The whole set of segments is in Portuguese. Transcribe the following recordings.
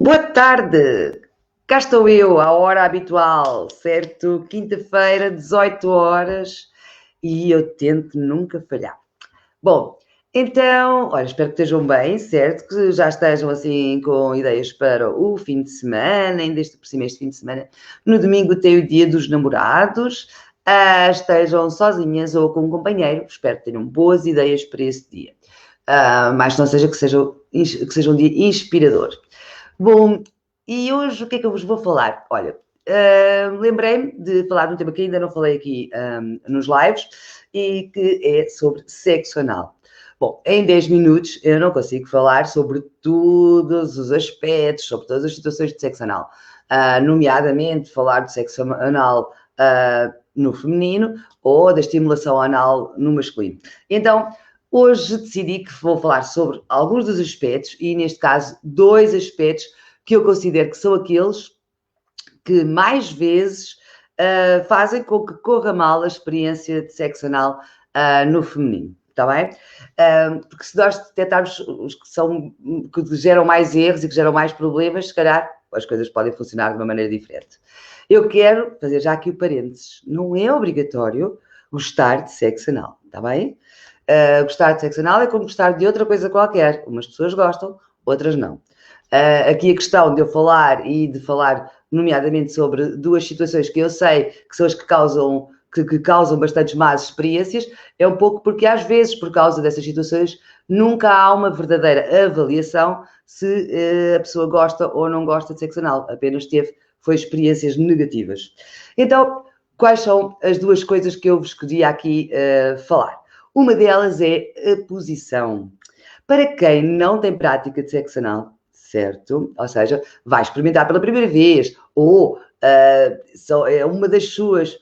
Boa tarde! Cá estou eu, à hora habitual, certo? Quinta-feira, 18 horas, e eu tento nunca falhar. Bom, então, olha, espero que estejam bem, certo? Que já estejam assim com ideias para o fim de semana, ainda por cima este fim de semana. No domingo tem o dia dos namorados, estejam sozinhas ou com um companheiro, espero que tenham boas ideias para esse dia. Mas não seja que seja um dia inspirador. Bom, e hoje o que é que eu vos vou falar? Olha, lembrei-me de falar de um tema que ainda não falei aqui nos lives e que é sobre sexo anal. Bom, em 10 minutos eu não consigo falar sobre todos os aspectos, sobre todas as situações de sexo anal, nomeadamente falar do sexo anal no feminino ou da estimulação anal no masculino. Então, hoje decidi que vou falar sobre alguns dos aspectos e, neste caso, 2 aspectos que eu considero que são aqueles que mais vezes fazem com que corra mal a experiência de sexo anal no feminino. Está bem? Porque se nós detectarmos os que geram mais erros e que geram mais problemas, se calhar as coisas podem funcionar de uma maneira diferente. Eu quero fazer já aqui o parênteses. Não é obrigatório gostar de sexo anal, está bem? Gostar de sexo anal é como gostar de outra coisa qualquer. Umas pessoas gostam, outras não. Aqui a questão de eu falar e de falar, nomeadamente, sobre 2 situações que eu sei que são as que causam bastantes más experiências, é um pouco porque, às vezes, por causa dessas situações, nunca há uma verdadeira avaliação se a pessoa gosta ou não gosta de sexo anal. Apenas foi experiências negativas. Então, quais são as 2 coisas que eu vos queria aqui falar? Uma delas é a posição. Para quem não tem prática de sexo anal, certo? Ou seja, vai experimentar pela primeira vez ou é uma das suas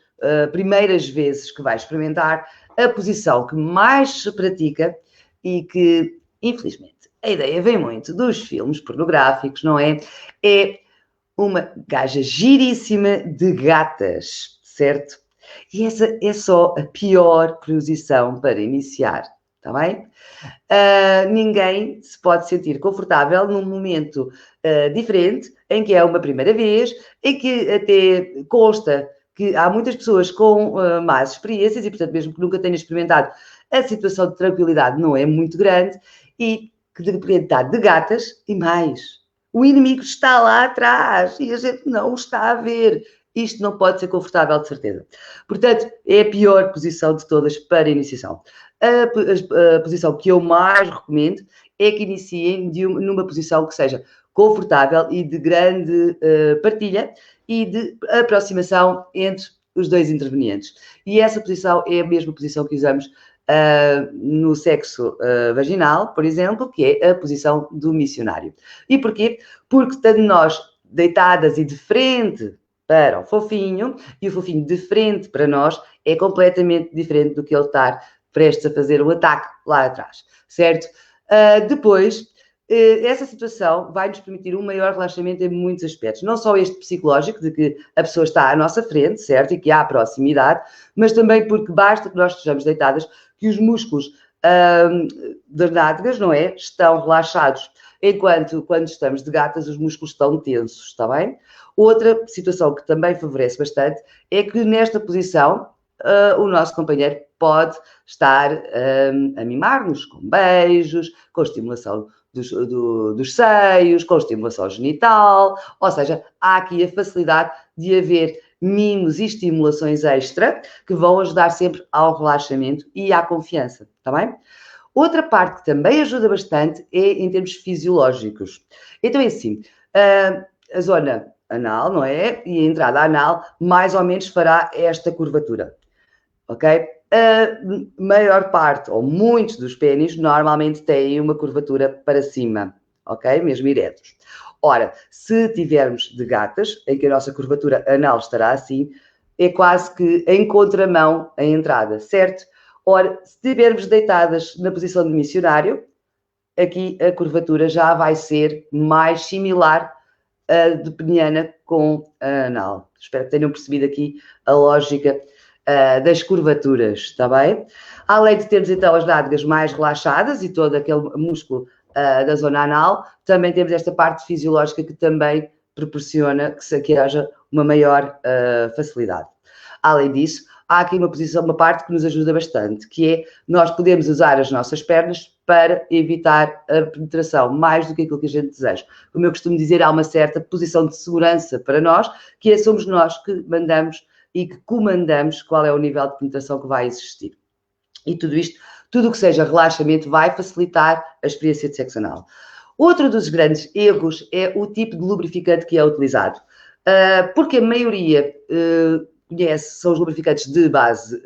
primeiras vezes que vai experimentar, a posição que mais se pratica e que, infelizmente, a ideia vem muito dos filmes pornográficos, não é? É uma gaja giríssima de gatas, certo? E essa é só a pior posição para iniciar, está bem? Ninguém se pode sentir confortável num momento diferente, em que é uma primeira vez, em que até consta que há muitas pessoas com más experiências e, portanto, mesmo que nunca tenham experimentado, a situação de tranquilidade não é muito grande e que de repente está de gatas e mais. O inimigo está lá atrás e a gente não o está a ver. Isto não pode ser confortável, de certeza. Portanto, é a pior posição de todas para iniciação. A posição que eu mais recomendo é que iniciem numa posição que seja confortável e de grande partilha e de aproximação entre os 2 intervenientes. E essa posição é a mesma posição que usamos no sexo vaginal, por exemplo, que é a posição do missionário. E porquê? Porque estando nós deitadas e de frente para o fofinho, e o fofinho de frente para nós é completamente diferente do que ele estar prestes a fazer um ataque lá atrás, certo? Depois, essa situação vai nos permitir um maior relaxamento em muitos aspectos, não só este psicológico, de que a pessoa está à nossa frente, certo? E que há proximidade, mas também porque basta que nós estejamos deitadas, que os músculos das nádegas, não é? Estão relaxados, enquanto quando estamos de gatas os músculos estão tensos, está bem? Outra situação que também favorece bastante é que nesta posição o nosso companheiro pode estar a mimar-nos com beijos, com estimulação dos seios, com estimulação genital, ou seja, há aqui a facilidade de haver mimos e estimulações extra que vão ajudar sempre ao relaxamento e à confiança, está bem? Outra parte que também ajuda bastante é em termos fisiológicos. Então é assim, a zona anal, não é? E a entrada anal mais ou menos fará esta curvatura, ok? A maior parte, ou muitos dos pênis, normalmente têm uma curvatura para cima, ok? Mesmo eretos. Ora, se tivermos de gatas, em que a nossa curvatura anal estará assim, é quase que em contramão a entrada, certo? Ora, se estivermos deitadas na posição de missionário, aqui a curvatura já vai ser mais similar a de peniana com a anal. Espero que tenham percebido aqui a lógica das curvaturas, está bem? Além de termos então as nádegas mais relaxadas e todo aquele músculo da zona anal, também temos esta parte fisiológica que também proporciona que haja uma maior facilidade. Além disso, há aqui uma parte que nos ajuda bastante, que é nós podemos usar as nossas pernas para evitar a penetração, mais do que aquilo que a gente deseja. Como eu costumo dizer, há uma certa posição de segurança para nós, que somos nós que mandamos e que comandamos qual é o nível de penetração que vai existir. E tudo isto, tudo o que seja relaxamento, vai facilitar a experiência de sexo anal. Outro dos grandes erros é o tipo de lubrificante que é utilizado. Porque a maioria conhece, são os lubrificantes de base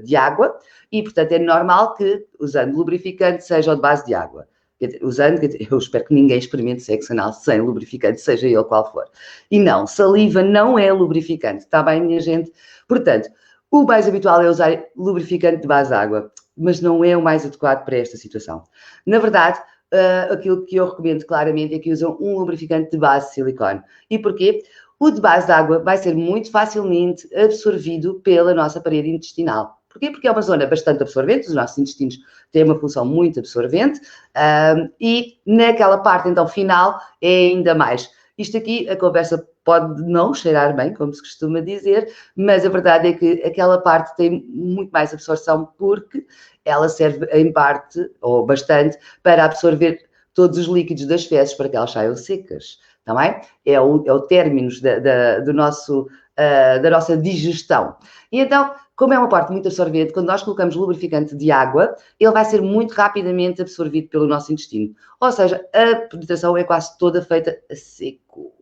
de água e, portanto, é normal que, usando lubrificante, seja de base de água. Eu espero que ninguém experimente sexo anal sem lubrificante, seja ele qual for. E não, saliva não é lubrificante, está bem, minha gente? Portanto, o mais habitual é usar lubrificante de base de água, mas não é o mais adequado para esta situação. Na verdade, aquilo que eu recomendo claramente é que usam um lubrificante de base de silicone. E porquê? O de base de água vai ser muito facilmente absorvido pela nossa parede intestinal. Porquê? Porque é uma zona bastante absorvente, os nossos intestinos têm uma função muito absorvente e naquela parte, então, final, é ainda mais. Isto aqui, a conversa pode não cheirar bem, como se costuma dizer, mas a verdade é que aquela parte tem muito mais absorção porque ela serve em parte, ou bastante, para absorver todos os líquidos das fezes para que elas saiam secas. Também é o término da nossa digestão. E então, como é uma parte muito absorvente, quando nós colocamos lubrificante de água, ele vai ser muito rapidamente absorvido pelo nosso intestino. Ou seja, a penetração é quase toda feita a seco.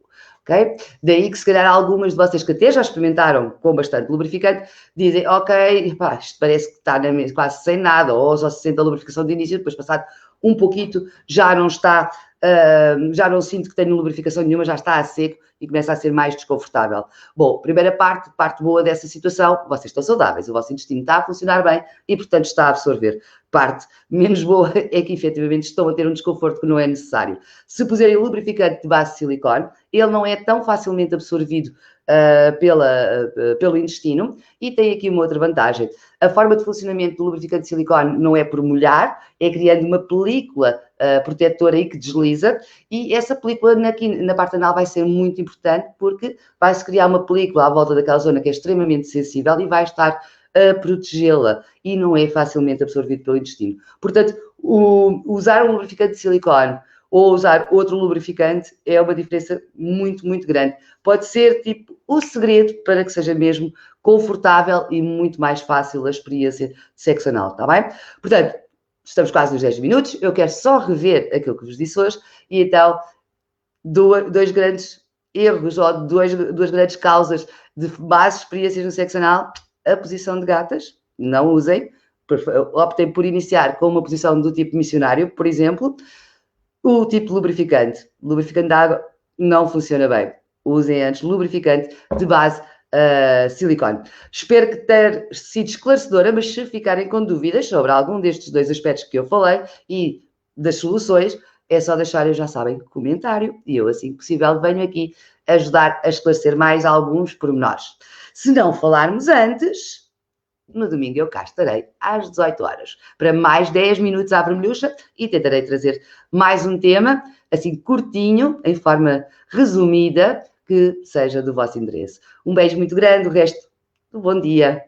Okay? Daí que se calhar algumas de vocês que até já experimentaram com bastante lubrificante, dizem, ok, pá, isto parece que está quase sem nada, ou só se sente a lubrificação de início, depois passado um pouquinho já não está, já não sinto que tenho lubrificação nenhuma, já está a seco e começa a ser mais desconfortável. Bom, primeira parte boa dessa situação, vocês estão saudáveis, o vosso intestino está a funcionar bem e, portanto, está a absorver. Parte menos boa é que, efetivamente, estão a ter um desconforto que não é necessário. Se puserem lubrificante de base de silicone, ele não é tão facilmente absorvido pelo intestino e tem aqui uma outra vantagem. A forma de funcionamento do lubrificante de silicone não é por molhar, é criando uma película protetora aí que desliza e essa película na parte anal vai ser muito importante porque vai-se criar uma película à volta daquela zona que é extremamente sensível e vai estar a protegê-la e não é facilmente absorvido pelo intestino. Portanto, usar um lubrificante de silicone ou usar outro lubrificante é uma diferença muito, muito grande. Pode ser tipo o segredo para que seja mesmo confortável e muito mais fácil a experiência de sexo anal, está bem? Portanto, estamos quase nos 10 minutos, eu quero só rever aquilo que vos disse hoje e então dois grandes erros ou duas grandes causas de más experiências no sexo anal. A posição de gatas, não usem, optem por iniciar com uma posição do tipo missionário, por exemplo. O tipo de lubrificante de água não funciona bem. Usem antes lubrificante de base silicone. Espero que tenha sido esclarecedora, mas se ficarem com dúvidas sobre algum destes dois aspectos que eu falei e das soluções, é só deixarem, já sabem, comentário e eu, assim que possível, venho aqui ajudar a esclarecer mais alguns pormenores. Se não falarmos antes, no domingo eu cá estarei às 18 horas para mais 10 minutos à vermelhucha e tentarei trazer mais um tema, assim curtinho, em forma resumida, que seja do vosso interesse. Um beijo muito grande, o resto do bom dia.